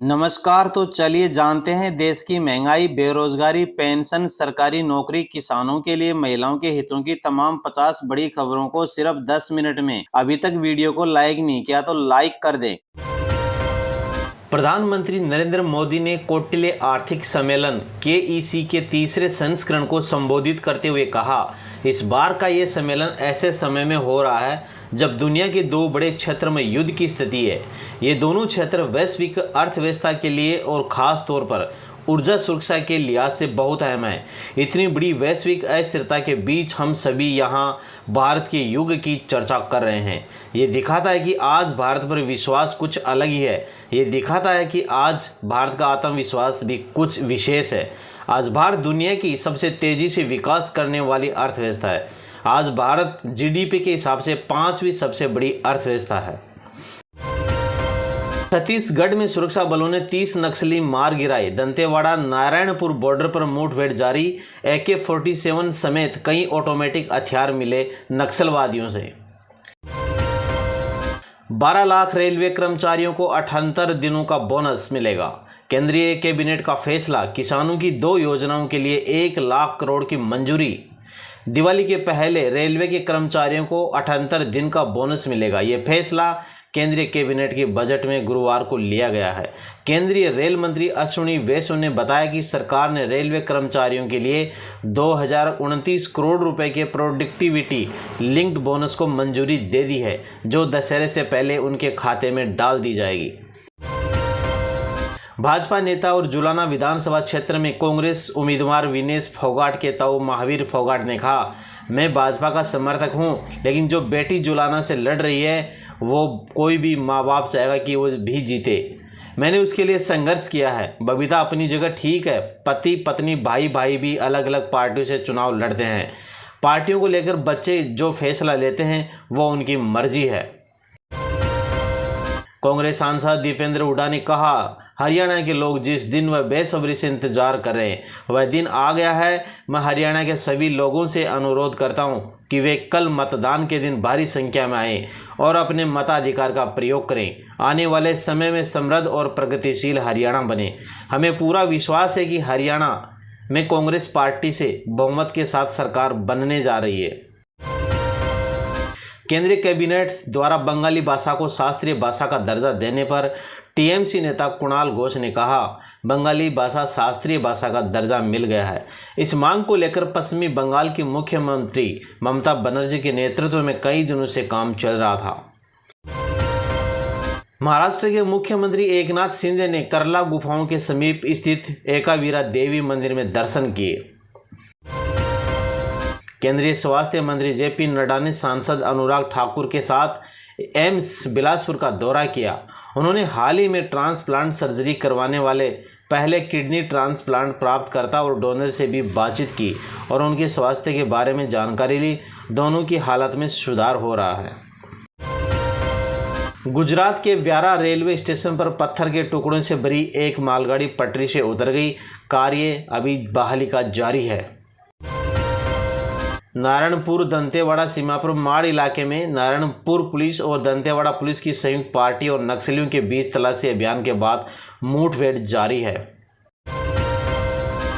नमस्कार। तो चलिए जानते हैं देश की महंगाई, बेरोजगारी, पेंशन, सरकारी नौकरी, किसानों के लिए महिलाओं के हितों की तमाम 50 बड़ी खबरों को सिर्फ 10 मिनट में। अभी तक वीडियो को लाइक नहीं किया तो लाइक कर दें। प्रधानमंत्री नरेंद्र मोदी ने कौटिल्य आर्थिक सम्मेलन केईसी के तीसरे संस्करण को संबोधित करते हुए कहा, इस बार का ये सम्मेलन ऐसे समय में हो रहा है जब दुनिया के दो बड़े क्षेत्र में युद्ध की स्थिति है। ये दोनों क्षेत्र वैश्विक अर्थव्यवस्था के लिए और खास तौर पर ऊर्जा सुरक्षा के लिहाज से बहुत अहम है। इतनी बड़ी वैश्विक अस्थिरता के बीच हम सभी यहाँ भारत के युग की चर्चा कर रहे हैं। ये दिखाता है कि आज भारत पर विश्वास कुछ अलग ही है। ये दिखाता है कि आज भारत का आत्मविश्वास भी कुछ विशेष है। आज भारत दुनिया की सबसे तेजी से विकास करने वाली अर्थव्यवस्था है। आज भारत जीडीपी के हिसाब से 5वीं सबसे बड़ी अर्थव्यवस्था है। छत्तीसगढ़ में सुरक्षा बलों ने 30 नक्सली मार गिराए। दंतेवाड़ा नारायणपुर बॉर्डर पर मुठभेड़ जारी। AK-47 समेत कई ऑटोमेटिक हथियार मिले नक्सलवादियों से। 12 लाख रेलवे कर्मचारियों को 78 दिनों का बोनस मिलेगा। केंद्रीय कैबिनेट का फैसला, किसानों की 2 योजनाओं के लिए 1 लाख करोड़ की मंजूरी। दिवाली के पहले रेलवे के कर्मचारियों को 78 दिन का बोनस मिलेगा। ये फैसला केंद्रीय कैबिनेट के बजट में गुरुवार को लिया गया है। केंद्रीय रेल मंत्री अश्विनी वैष्णव ने बताया कि सरकार ने रेलवे कर्मचारियों के लिए 2029 करोड़ रुपए के प्रोडक्टिविटी लिंक्ड बोनस को मंजूरी दे दी है, जो दशहरे से पहले उनके खाते में डाल दी जाएगी। भाजपा नेता और जुलाना विधानसभा क्षेत्र में कांग्रेस उम्मीदवार विनेश फोगाट के ताऊ महावीर फोगाट ने कहा, मैं भाजपा का समर्थक हूं, लेकिन जो बेटी जुलाना से लड़ रही है वो कोई भी माँ बाप चाहेगा कि वो भी जीते। मैंने उसके लिए संघर्ष किया है। बबीता अपनी जगह ठीक है। पति पत्नी भाई भाई भी अलग अलग पार्टियों से चुनाव लड़ते हैं। पार्टियों को लेकर बच्चे जो फैसला लेते हैं वो उनकी मर्जी है। कांग्रेस सांसद दीपेंद्र हुड्डा ने कहा, हरियाणा के लोग जिस दिन वह बेसब्री से इंतजार कर रहे हैं वह दिन आ गया है। मैं हरियाणा के सभी लोगों से अनुरोध करता हूं कि वे कल मतदान के दिन भारी संख्या में आएं और अपने मताधिकार का प्रयोग करें। आने वाले समय में समृद्ध और प्रगतिशील हरियाणा बने। हमें पूरा विश्वास है कि हरियाणा में कांग्रेस पार्टी से बहुमत के साथ सरकार बनने जा रही है। केंद्रीय कैबिनेट द्वारा बंगाली भाषा को शास्त्रीय भाषा का दर्जा देने पर टीएमसी नेता कुणाल घोष ने कहा, बंगाली भाषा शास्त्रीय भाषा का दर्जा मिल गया है। इस मांग को लेकर पश्चिमी बंगाल की मुख्यमंत्री ममता बनर्जी के नेतृत्व में कई दिनों से काम चल रहा था। महाराष्ट्र के मुख्यमंत्री एकनाथ शिंदे ने करला गुफाओं के समीप स्थित एकावीरा देवी मंदिर में दर्शन किए। केंद्रीय स्वास्थ्य मंत्री जेपी नड्डा ने सांसद अनुराग ठाकुर के साथ एम्स बिलासपुर का दौरा किया। उन्होंने हाल ही में ट्रांसप्लांट सर्जरी करवाने वाले पहले किडनी ट्रांसप्लांट प्राप्तकर्ता और डोनर से भी बातचीत की और उनके स्वास्थ्य के बारे में जानकारी ली। दोनों की हालत में सुधार हो रहा है। गुजरात के व्यारा रेलवे स्टेशन पर पत्थर के टुकड़ों से भरी एक मालगाड़ी पटरी से उतर गई। कार्य अभी बहाली का जारी है। नारायणपुर दंतेवाड़ा सीमा पर माड़ इलाके में नारायणपुर पुलिस और दंतेवाड़ा पुलिस की संयुक्त पार्टी और नक्सलियों के बीच तलाशी अभियान के बाद मुठभेड़ जारी है।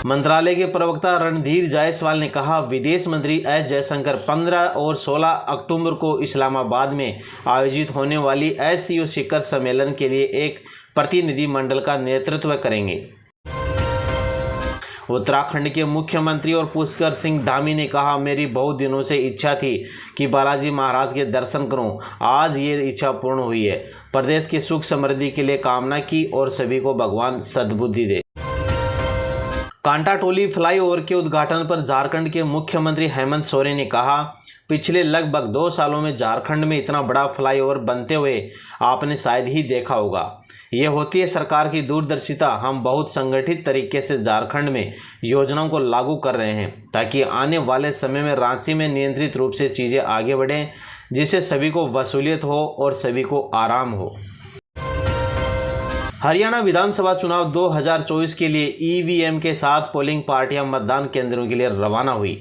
मंत्रालय के प्रवक्ता रणधीर जायसवाल ने कहा, विदेश मंत्री एस जयशंकर 15 और 16 अक्टूबर को इस्लामाबाद में आयोजित होने वाली SCO शिखर सम्मेलन के लिए एक प्रतिनिधि मंडल का नेतृत्व करेंगे। उत्तराखंड के मुख्यमंत्री और पुष्कर सिंह धामी ने कहा, मेरी बहुत दिनों से इच्छा थी कि बालाजी महाराज के दर्शन करूं। आज ये इच्छा पूर्ण हुई है। प्रदेश की सुख समृद्धि के लिए कामना की और सभी को भगवान सद्बुद्धि दे। कांटाटोली फ्लाईओवर के उद्घाटन पर झारखंड के मुख्यमंत्री हेमंत सोरेन ने कहा, पिछले लगभग 2 सालों में झारखंड में इतना बड़ा फ्लाईओवर बनते हुए आपने शायद ही देखा होगा। ये होती है सरकार की दूरदर्शिता। हम बहुत संगठित तरीके से झारखंड में योजनाओं को लागू कर रहे हैं ताकि आने वाले समय में रांची में नियंत्रित रूप से चीज़ें आगे बढ़ें, जिससे सभी को वसूलियत हो और सभी को आराम हो। हरियाणा विधानसभा चुनाव 2024 के लिए EVM के साथ पोलिंग पार्टियां मतदान केंद्रों के लिए रवाना हुई।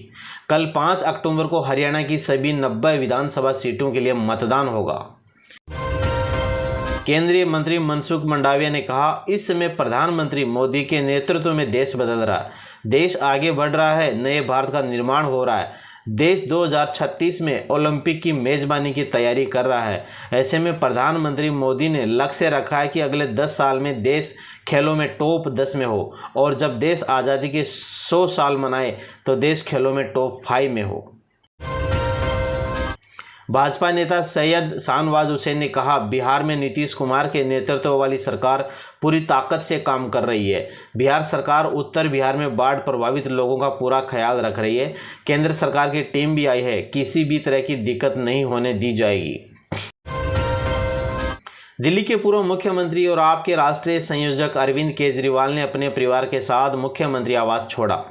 कल 5 अक्टूबर को हरियाणा की सभी 90 विधानसभा सीटों के लिए मतदान होगा। केंद्रीय मंत्री मनसुख मंडाविया ने कहा, इस समय प्रधानमंत्री मोदी के नेतृत्व में देश बदल रहा है, देश आगे बढ़ रहा है, नए भारत का निर्माण हो रहा है। देश 2036 में ओलंपिक की मेजबानी की तैयारी कर रहा है। ऐसे में प्रधानमंत्री मोदी ने लक्ष्य रखा है कि अगले 10 साल में देश खेलों में टॉप 10 में हो, और जब देश आज़ादी के 100 साल मनाए तो देश खेलों में टॉप 5 में हो। भाजपा नेता सैयद शाहनवाज हुसैन ने कहा, बिहार में नीतीश कुमार के नेतृत्व वाली सरकार पूरी ताकत से काम कर रही है। बिहार सरकार उत्तर बिहार में बाढ़ प्रभावित लोगों का पूरा ख्याल रख रही है। केंद्र सरकार की टीम भी आई है, किसी भी तरह की दिक्कत नहीं होने दी जाएगी। दिल्ली के पूर्व मुख्यमंत्री और आप के राष्ट्रीय संयोजक अरविंद केजरीवाल ने अपने परिवार के साथ मुख्यमंत्री आवास छोड़ा।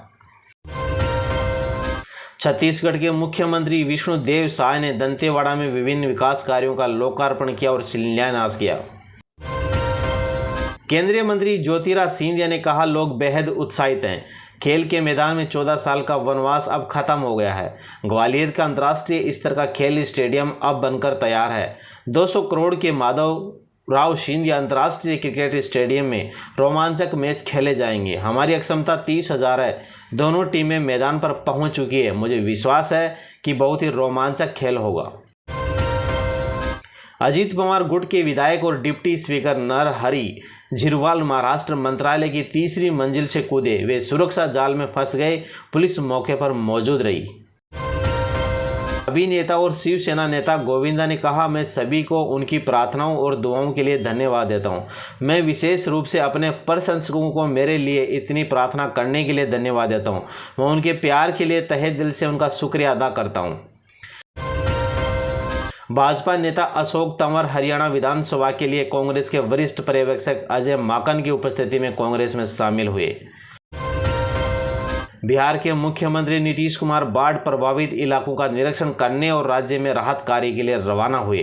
छत्तीसगढ़ के मुख्यमंत्री विष्णुदेव साय ने दंतेवाड़ा में विभिन्न विकास कार्यों का लोकार्पण किया और शिलान्यास किया। केंद्रीय मंत्री ज्योतिरादित्य सिंधिया ने कहा, लोग बेहद उत्साहित हैं। खेल के मैदान में 14 साल का वनवास अब खत्म हो गया है। ग्वालियर का अंतर्राष्ट्रीय स्तर का खेल स्टेडियम अब बनकर तैयार है। 200 करोड़ के माधव राव सिंधिया अंतर्राष्ट्रीय क्रिकेट स्टेडियम में रोमांचक मैच खेले जाएंगे। हमारी क्षमता 30,000 है। दोनों टीमें मैदान पर पहुंच चुकी है। मुझे विश्वास है कि बहुत ही रोमांचक खेल होगा। अजीत पवार गुट के विधायक और डिप्टी स्पीकर नरहरि झिरवाल महाराष्ट्र मंत्रालय की 3री मंजिल से कूदे। वे सुरक्षा जाल में फंस गए। पुलिस मौके पर मौजूद रही। अभिनेता और शिवसेना नेता गोविंदा ने कहा, मैं सभी को उनकी प्रार्थनाओं और दुआओं के लिए धन्यवाद देता हूं। मैं विशेष रूप से अपने प्रशंसकों को मेरे लिए इतनी प्रार्थना करने के लिए धन्यवाद देता हूं। मैं उनके प्यार के लिए तहे दिल से उनका शुक्रिया अदा करता हूं। भाजपा नेता अशोक तंवर हरियाणा विधानसभा के लिए कांग्रेस के वरिष्ठ पर्यवेक्षक अजय माकन की उपस्थिति में कांग्रेस में शामिल हुए। बिहार के मुख्यमंत्री नीतीश कुमार बाढ़ प्रभावित इलाकों का निरीक्षण करने और राज्य में राहत कार्य के लिए रवाना हुए।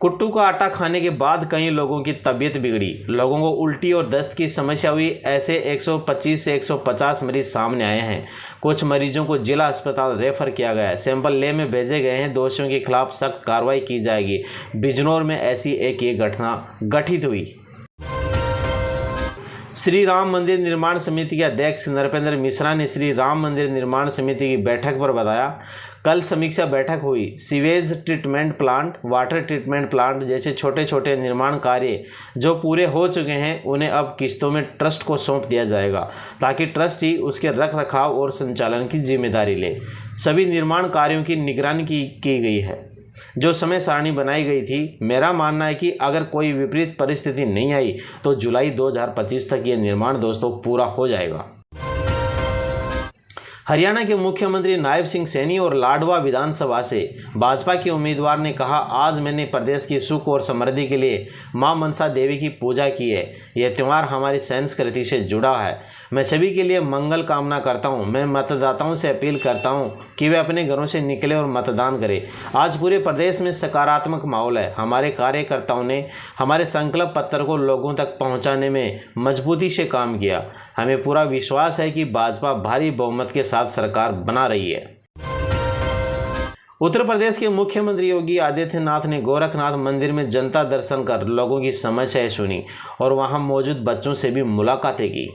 कुट्टू का आटा खाने के बाद कई लोगों की तबीयत बिगड़ी। लोगों को उल्टी और दस्त की समस्या हुई। ऐसे 125 से 150 मरीज सामने आए हैं। कुछ मरीजों को जिला अस्पताल रेफर किया गया है। सैंपल लैब में भेजे गए हैं। दोषियों के खिलाफ सख्त कार्रवाई की जाएगी। बिजनौर में ऐसी एक ये घटना घटित हुई। श्री राम मंदिर निर्माण समिति के अध्यक्ष नरपेंद्र मिश्रा ने श्री राम मंदिर निर्माण समिति की बैठक पर बताया, कल समीक्षा बैठक हुई। Sewage treatment plant, water treatment plant जैसे छोटे छोटे निर्माण कार्य जो पूरे हो चुके हैं उन्हें अब किस्तों में ट्रस्ट को सौंप दिया जाएगा, ताकि ट्रस्ट ही उसके रख रखाव और संचालन की जिम्मेदारी ले। सभी निर्माण कार्यों की निगरानी की गई है। जो समय सारणी बनाई गई थी, मेरा मानना है कि अगर कोई विपरीत परिस्थिति नहीं आई तो जुलाई 2025 तक ये निर्माण दोस्तों पूरा हो जाएगा। हरियाणा के मुख्यमंत्री नायब सिंह सैनी और लाडवा विधानसभा से भाजपा के उम्मीदवार ने कहा, आज मैंने प्रदेश की सुख और समृद्धि के लिए मां मनसा देवी की पूजा की है। यह त्यौहार हमारी संस्कृति से जुड़ा है। मैं सभी के लिए मंगल कामना करता हूं। मैं मतदाताओं से अपील करता हूं कि वे अपने घरों से निकले और मतदान करें। आज पूरे प्रदेश में सकारात्मक माहौल है। हमारे कार्यकर्ताओं ने हमारे संकल्प पत्र को लोगों तक पहुंचाने में मजबूती से काम किया। हमें पूरा विश्वास है कि भाजपा भारी बहुमत के साथ सरकार बना रही है। उत्तर प्रदेश के मुख्यमंत्री योगी आदित्यनाथ ने गोरखनाथ मंदिर में जनता दर्शन कर लोगों की समस्याएं सुनी और वहां मौजूद बच्चों से भी मुलाकातें की।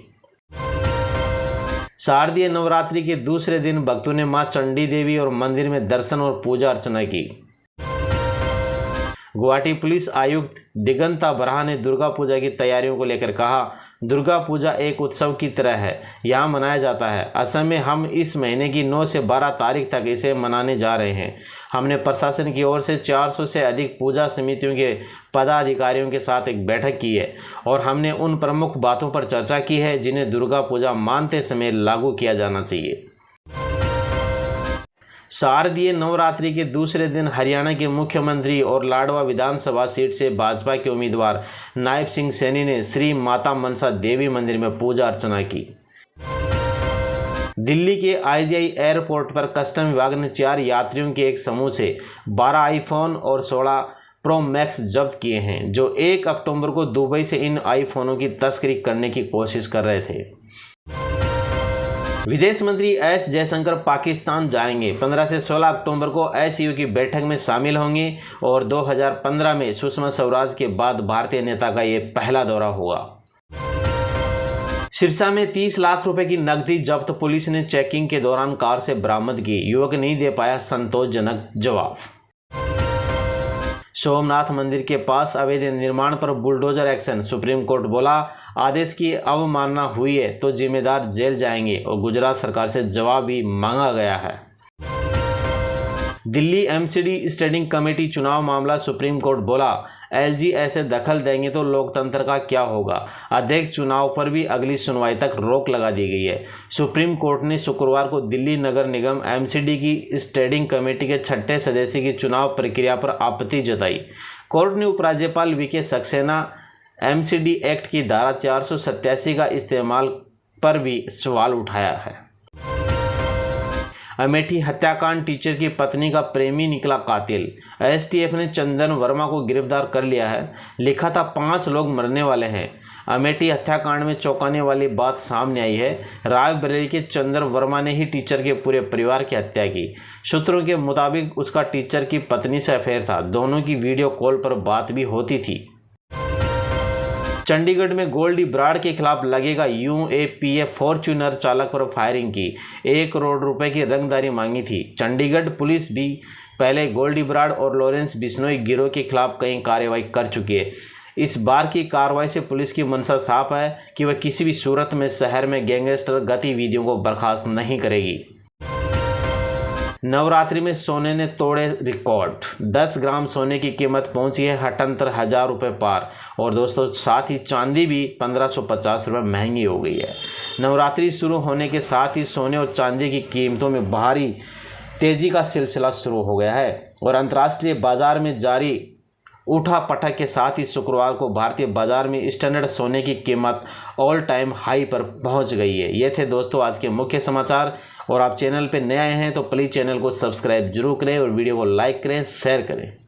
शारदीय नवरात्रि के दूसरे दिन भक्तों ने मां चंडी देवी और मंदिर में दर्शन और पूजा अर्चना की। गुवाहाटी पुलिस आयुक्त दिगंता बराह ने दुर्गा पूजा की तैयारियों को लेकर कहा, दुर्गा पूजा एक उत्सव की तरह है, यहाँ मनाया जाता है। असम में हम इस महीने की 9 से 12 तारीख तक इसे मनाने जा रहे हैं। हमने प्रशासन की ओर से 400 से अधिक पूजा समितियों के पदाधिकारियों के साथ एक बैठक की है और हमने उन प्रमुख बातों पर चर्चा की है जिन्हें दुर्गा पूजा मानते समय लागू किया जाना चाहिए। शारदीय नवरात्रि के दूसरे दिन हरियाणा के मुख्यमंत्री और लाडवा विधानसभा सीट से भाजपा के उम्मीदवार नायब सिंह सैनी ने श्री माता मनसा देवी मंदिर में पूजा अर्चना की। दिल्ली के IGI एयरपोर्ट पर कस्टम विभाग ने 4 यात्रियों के एक समूह से 12 आईफोन और 16 प्रो मैक्स जब्त किए हैं, जो 1 अक्टूबर को दुबई से इन आईफोनों की तस्करी करने की कोशिश कर रहे थे। विदेश मंत्री एस जयशंकर पाकिस्तान जाएंगे। 15 से 16 अक्टूबर को SCO की बैठक में शामिल होंगे और 2015 में सुषमा स्वराज के बाद भारतीय नेता का ये पहला दौरा हुआ। सिरसा में 30 लाख रुपए की नकदी जब्त, पुलिस ने चेकिंग के दौरान कार से बरामद की। युवक नहीं दे पाया संतोषजनक जवाब। सोमनाथ मंदिर के पास अवैध निर्माण पर बुलडोजर एक्शन, सुप्रीम कोर्ट बोला आदेश की अवमानना हुई है तो जिम्मेदार जेल जाएंगे और गुजरात सरकार से जवाब भी मांगा गया है। दिल्ली MCD स्टैंडिंग कमेटी चुनाव मामला, सुप्रीम कोर्ट बोला LG ऐसे दखल देंगे तो लोकतंत्र का क्या होगा। अध्यक्ष चुनाव पर भी अगली सुनवाई तक रोक लगा दी गई है। सुप्रीम कोर्ट ने शुक्रवार को दिल्ली नगर निगम MCD की स्टैंडिंग कमेटी के 6ठे सदस्य की चुनाव प्रक्रिया पर आपत्ति जताई। कोर्ट ने उपराज्यपाल VK सक्सेना MCD एक्ट की धारा 487 का इस्तेमाल पर भी सवाल उठाया है। अमेठी हत्याकांड, टीचर की पत्नी का प्रेमी निकला कातिल। STF ने चंदन वर्मा को गिरफ्तार कर लिया है। लिखा था 5 लोग मरने वाले हैं। अमेठी हत्याकांड में चौंकाने वाली बात सामने आई है। रायबरेली के चंदन वर्मा ने ही टीचर के पूरे परिवार की हत्या की। सूत्रों के मुताबिक उसका टीचर की पत्नी से अफेयर था। दोनों की वीडियो कॉल पर बात भी होती थी। चंडीगढ़ में गोल्डी ब्राड के खिलाफ लगेगा UAPA, फॉर्च्यूनर चालक पर फायरिंग की। 1 करोड़ रुपए की रंगदारी मांगी थी। चंडीगढ़ पुलिस भी पहले गोल्डी ब्राड और लॉरेंस बिश्नोई गिरोह के खिलाफ कई कार्रवाई कर चुकी है। इस बार की कार्रवाई से पुलिस की मंशा साफ है कि वह किसी भी सूरत में शहर में गैंगस्टर गतिविधियों को बर्खास्त नहीं करेगी। नवरात्रि में सोने ने तोड़े रिकॉर्ड। 10 ग्राम सोने की कीमत पहुंची है 78,000 रुपये पार। और दोस्तों साथ ही चांदी भी 1550 रुपये महंगी हो गई है। नवरात्रि शुरू होने के साथ ही सोने और चांदी की कीमतों में भारी तेजी का सिलसिला शुरू हो गया है और अंतर्राष्ट्रीय बाजार में जारी उठा पटक के साथ ही शुक्रवार को भारतीय बाजार में स्टैंडर्ड सोने की कीमत ऑल टाइम हाई पर पहुंच गई है। ये थे दोस्तों आज के मुख्य समाचार। और आप चैनल पे नए आए हैं तो प्लीज़ चैनल को सब्सक्राइब जरूर करें और वीडियो को लाइक करें, शेयर करें।